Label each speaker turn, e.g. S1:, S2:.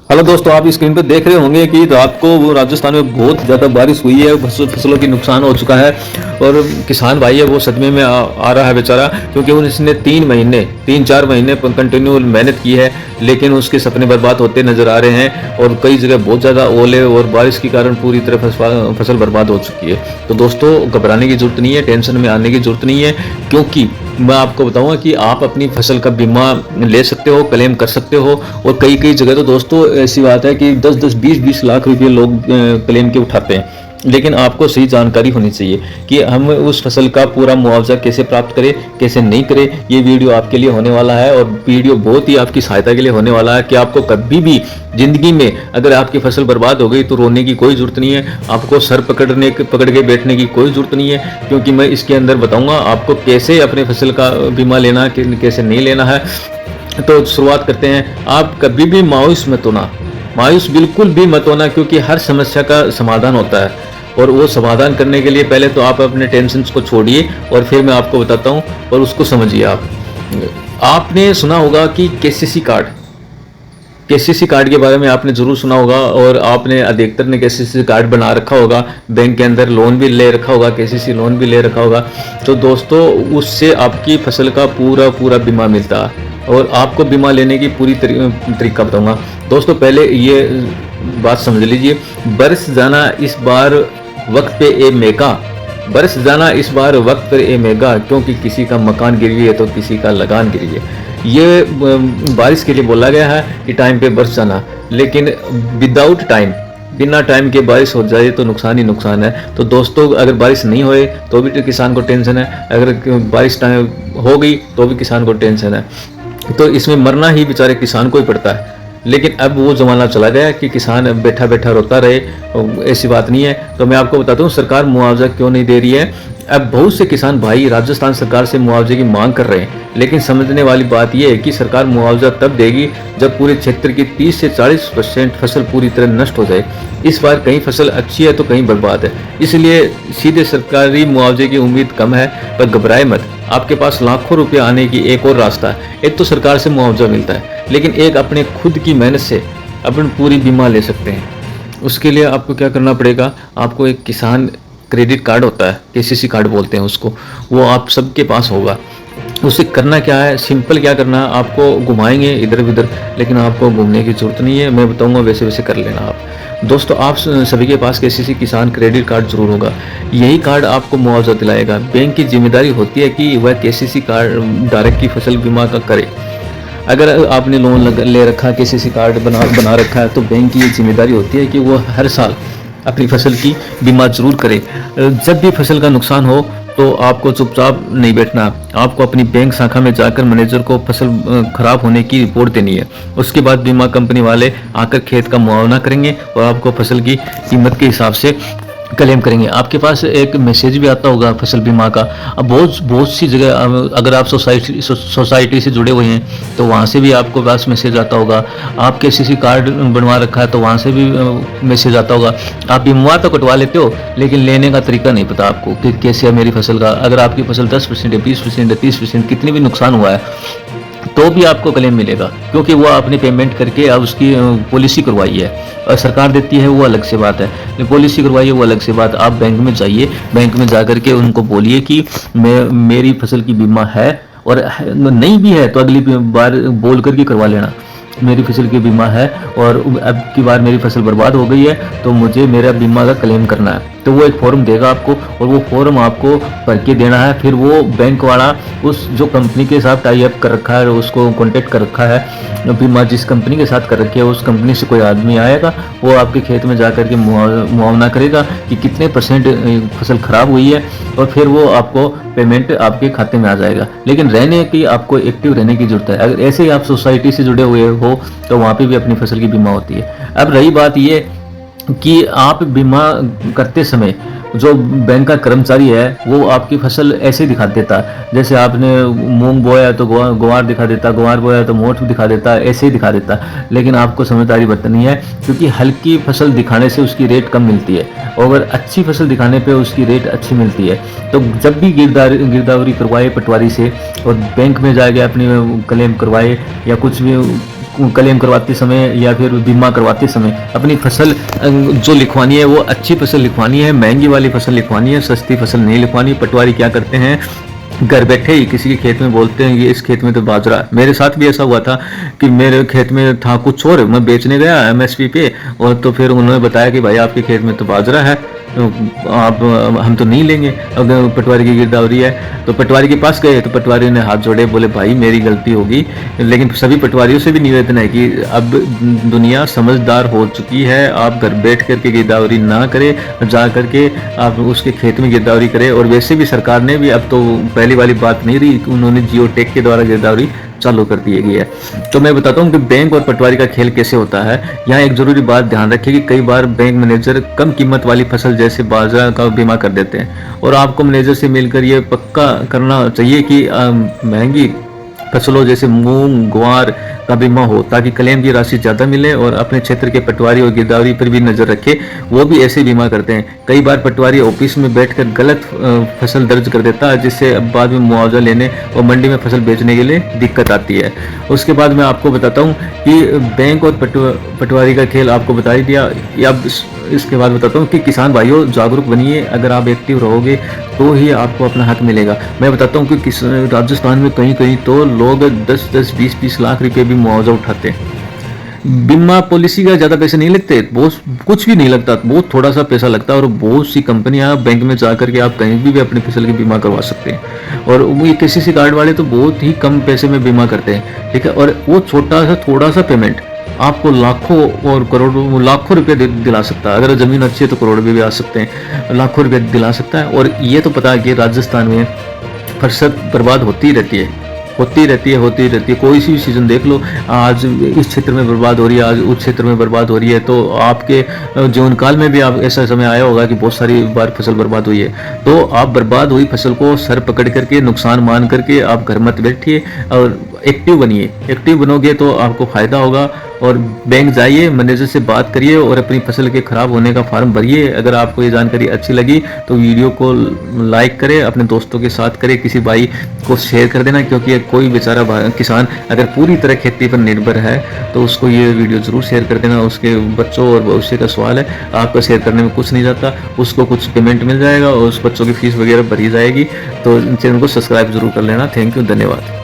S1: Hello दोस्तों, आप screen पर देख रहे होंगे कि रात को वो राजस्थान में बहुत ज़्यादा बारिश हुई है। फसलों की नुकसान हो चुका है और किसान भाई है वो सदमे में आ रहा है बेचारा, क्योंकि उसने 3-4 महीने कंटिन्यू मेहनत की है, लेकिन उसके सपने बर्बाद होते नजर आ रहे हैं और कई जगह बहुत ज़्यादा ओले और बारिश के कारण पूरी तरह फसल बर्बाद हो चुकी है। तो दोस्तों, घबराने की जरूरत नहीं है, टेंशन में आने की जरूरत नहीं है, क्योंकि मैं आपको बताऊंगा कि आप अपनी फसल का बीमा ले सकते हो, क्लेम कर सकते हो। और कई कई जगह तो दोस्तों ऐसी बात है कि 10-10, 20-20 लाख रुपए लोग क्लेम के उठाते हैं। लेकिन आपको सही जानकारी होनी चाहिए कि हम उस फसल का पूरा मुआवजा कैसे प्राप्त करें, कैसे नहीं करें। ये वीडियो आपके लिए होने वाला है और वीडियो बहुत ही आपकी सहायता के लिए होने वाला है कि आपको कभी भी जिंदगी में अगर आपकी फसल बर्बाद हो गई तो रोने की कोई जरूरत नहीं है, आपको सर पकड़ के बैठने की कोई जरूरत नहीं है, क्योंकि मैं इसके अंदर बताऊंगा आपको कैसे अपने फसल का बीमा लेना है, कैसे नहीं लेना है। तो शुरुआत करते हैं। आप कभी भी मायूस मत होना, मायूस बिल्कुल भी मत होना, क्योंकि हर समस्या का समाधान होता है और वो समाधान करने के लिए पहले तो आप अपने टेंशन को छोड़िए और फिर मैं आपको बताता हूँ और उसको समझिए। आपने सुना होगा कि केसीसी कार्ड के बारे में आपने जरूर सुना होगा और आपने अधिकतर ने केसीसी कार्ड बना रखा होगा, बैंक के अंदर लोन भी ले रखा होगा, केसीसी लोन भी ले रखा होगा। तो दोस्तों, उससे आपकी फसल का पूरा बीमा मिलता है और आपको बीमा लेने की पूरी तरीका बताऊंगा। दोस्तों, पहले ये बात समझ लीजिए, बरस जाना इस बार वक्त पे ए मेघा, बरस जाना इस बार वक्त पर ए मेघा, क्योंकि किसी का मकान गिरी है तो किसी का लगान गिरी है। ये बारिश के लिए बोला गया है कि टाइम पे बरस जाना, लेकिन विदाउट टाइम, बिना टाइम के बारिश हो जाए तो नुकसान ही नुकसान है। तो दोस्तों, अगर बारिश नहीं होए तो भी किसान को टेंशन है, अगर बारिश टाइम हो गई तो भी किसान को टेंशन है। तो इसमें मरना ही बेचारे किसान को ही पड़ता है। लेकिन अब वो ज़माना चला गया कि किसान बैठा बैठा रोता रहे, ऐसी बात नहीं है। तो मैं आपको बताता हूँ सरकार मुआवजा क्यों नहीं दे रही है। अब बहुत से किसान भाई राजस्थान सरकार से मुआवजे की मांग कर रहे हैं, लेकिन समझने वाली बात यह है कि सरकार मुआवजा तब देगी जब पूरे क्षेत्र की 30 से 40% फसल पूरी तरह नष्ट हो जाए। इस बार कहीं फसल अच्छी है तो कहीं बर्बाद है, इसलिए सीधे सरकारी मुआवजे की उम्मीद कम है। पर घबराए मत, आपके पास लाखों रुपए आने की एक और रास्ता है। एक तो सरकार से मुआवजा मिलता है, लेकिन एक अपने खुद की मेहनत से अपन पूरी बीमा ले सकते हैं। उसके लिए आपको क्या करना पड़ेगा, आपको एक किसान क्रेडिट कार्ड होता है, केसीसी कार्ड बोलते हैं उसको, वो आप सबके पास होगा। उसे करना क्या है, सिंपल क्या करना है, आपको घुमाएंगे इधर उधर, लेकिन आपको घूमने की जरूरत नहीं है, मैं बताऊंगा वैसे वैसे कर लेना आप। दोस्तों, आप सभी के पास केसीसी किसान क्रेडिट कार्ड जरूर होगा, यही कार्ड आपको मुआवजा दिलाएगा। बैंक की जिम्मेदारी होती है कि वह केसीसी कार्ड डायरेक्ट की फसल बीमा का करे। अगर आपने लोन ले रखा, केसीसी कार्ड बना रखा है, तो बैंक की ये जिम्मेदारी होती है कि वो हर साल अपनी फसल की बीमा जरूर करे। जब भी फसल का नुकसान हो तो आपको चुपचाप नहीं बैठना, आपको अपनी बैंक शाखा में जाकर मैनेजर को फसल खराब होने की रिपोर्ट देनी है। उसके बाद बीमा कंपनी वाले आकर खेत का मुआवजा करेंगे और आपको फसल की कीमत के हिसाब से क्लेम करेंगे। आपके पास एक मैसेज भी आता होगा फसल बीमा का। अब बहुत सी जगह अगर आप सोसाइटी से जुड़े हुए हैं तो वहाँ से भी आपको पास मैसेज आता होगा। आप केसीसी कार्ड बनवा रखा है तो वहाँ से भी मैसेज आता होगा। आप बीमा तो कटवा लेते हो, लेकिन लेने का तरीका नहीं पता आपको कि कैसे है मेरी फसल का। अगर आपकी फसल 10% है, 20% है, 30%, कितनी भी नुकसान हुआ है तो भी आपको क्लेम मिलेगा, क्योंकि वो आपने पेमेंट करके अब उसकी पॉलिसी करवाई है और सरकार देती है वो अलग से बात है, पॉलिसी करवाई है वो अलग से बात। आप बैंक में जाइए, बैंक में जाकर के उनको बोलिए कि मेरी फसल की बीमा है, और नहीं भी है तो अगली बार बोल करके करवा लेना मेरी फसल की बीमा है और अब की बार मेरी फसल बर्बाद हो गई है तो मुझे मेरा बीमा का क्लेम करना है। तो वो एक फॉर्म देगा आपको और वो फॉर्म आपको भर के देना है। फिर वो बैंक वाला उस जो कंपनी के साथ टाई अप कर रखा है, उसको कॉन्टेक्ट कर रखा है, बीमा जिस कंपनी के साथ कर रखी है उस कंपनी से कोई आदमी आएगा, वो आपके खेत में जाकर के मुआवजा करेगा कि कितने % फसल खराब हुई है, और फिर वो आपको पेमेंट आपके खाते में आ जाएगा। लेकिन रहने की आपको एक्टिव रहने की जरूरत है। अगर ऐसे ही आप सोसाइटी से जुड़े हुए हो तो वहाँ पे भी अपनी फसल की बीमा होती है। अब रही बात ये कि आप बीमा करते समय जो बैंक का कर्मचारी है वो आपकी फसल ऐसे दिखा देता है, जैसे आपने मूंग बोया तो ग्वार दिखा देता, ग्वार बोया तो मोठ दिखा देता, ऐसे ही दिखा देता। लेकिन आपको समझदारी बरतनी है, क्योंकि हल्की फसल दिखाने से उसकी रेट कम मिलती है और अगर अच्छी फसल दिखाने पे उसकी रेट अच्छी मिलती है। तो जब भी गिरदावरी करवाए पटवारी से और बैंक में जाके अपनी क्लेम करवाए या कुछ भी क्लेम करवाते समय या फिर बीमा करवाते समय अपनी फसल जो लिखवानी है वो अच्छी फसल लिखवानी है, महंगी वाली फसल लिखवानी है, सस्ती फसल नहीं लिखवानी। पटवारी क्या करते हैं, घर बैठे ही किसी के खेत में बोलते हैं ये इस खेत में तो बाजरा है। मेरे साथ भी ऐसा हुआ था कि मेरे खेत में था कुछ और, मैं बेचने गया एमएसपी पे, और तो फिर उन्होंने बताया कि भाई आपके खेत में तो बाजरा है, तो आप हम तो नहीं लेंगे, अगर पटवारी की गिरदावरी है। तो पटवारी के पास गए तो पटवारी ने हाथ जोड़े, बोले भाई मेरी गलती होगी। लेकिन सभी पटवारियों से भी निवेदन है कि अब दुनिया समझदार हो चुकी है, आप घर बैठ करके गिरदावरी ना करें, जा करके आप उसके खेत में गिरदावरी करें। और वैसे भी सरकार ने भी अब तो पहली वाली बात नहीं रही, उन्होंने जियो टेक के द्वारा गिरदावरी चालू कर दी गई है। तो मैं बताता हूँ कि बैंक और पटवारी का खेल कैसे होता है। यहाँ एक जरूरी बात ध्यान रखिए कि कई बार बैंक मैनेजर कम कीमत वाली फसल जैसे बाजरा का बीमा कर देते हैं, और आपको मैनेजर से मिलकर ये पक्का करना चाहिए कि महंगी फसलों जैसे मूंग ग्वार का बीमा हो, ताकि क्लेम की राशि ज़्यादा मिले। और अपने क्षेत्र के पटवारी और गिरदावरी पर भी नज़र रखे, वो भी ऐसे बीमा करते हैं। कई बार पटवारी ऑफिस में बैठकर गलत फसल दर्ज कर देता है, जिससे बाद में मुआवजा लेने और मंडी में फसल बेचने के लिए दिक्कत आती है। उसके बाद मैं आपको बताता हूँ कि बैंक और पटवारी का खेल आपको बता ही दिया। अब इसके बाद बताता हूँ कि किसान भाइयों जागरूक बनिए, अगर आप एक्टिव रहोगे तो ही आपको अपना हक मिलेगा। मैं बताता हूँ कि राजस्थान में कहीं कहीं तो लोग 10-10, 20-20 लाख रुपए भी मुआवजा उठाते हैं। बीमा पॉलिसी का ज़्यादा पैसे नहीं लगते, बहुत कुछ भी नहीं लगता, बहुत थोड़ा सा पैसा लगता है। और बहुत सी कंपनियां बैंक में जा करके आप कहीं भी अपनी फसल की बीमा करवा सकते हैं। और ये KCC कार्ड वाले तो बहुत ही कम पैसे में बीमा करते हैं, ठीक है। और वो छोटा सा थोड़ा सा पेमेंट आपको लाखों और करोड़ों लाखों रुपए दिला सकता है। अगर ज़मीन अच्छी है तो करोड़ भी आ सकते हैं, लाखों रुपए दिला सकता है। और ये तो पता है कि राजस्थान में फसल बर्बाद होती रहती है। कोई सी भी सीजन देख लो, आज इस क्षेत्र में बर्बाद हो रही है, आज उस क्षेत्र में बर्बाद हो रही है। तो आपके जीवन काल में भी आप ऐसा समय आया होगा कि बहुत सारी बार फसल बर्बाद हुई है। तो आप बर्बाद हुई फसल को सर पकड़ करके, नुकसान मान करके आप घर मत बैठिए और एक्टिव बनिए। एक्टिव बनोगे तो आपको फायदा होगा। और बैंक जाइए, मैनेजर से बात करिए और अपनी फसल के खराब होने का फॉर्म भरिए। अगर आपको ये जानकारी अच्छी लगी तो वीडियो को लाइक करें, अपने दोस्तों के साथ करें, किसी भाई को शेयर कर देना, क्योंकि कोई बेचारा किसान अगर पूरी तरह खेती पर निर्भर है तो उसको ये वीडियो जरूर शेयर कर देना। उसके बच्चों और भविष्य का सवाल है, आपका शेयर करने में कुछ नहीं जाता, उसको कुछ पेमेंट मिल जाएगा और उस बच्चों की फीस वगैरह भरी जाएगी। तो चैनल को सब्सक्राइब जरूर कर लेना। थैंक यू, धन्यवाद।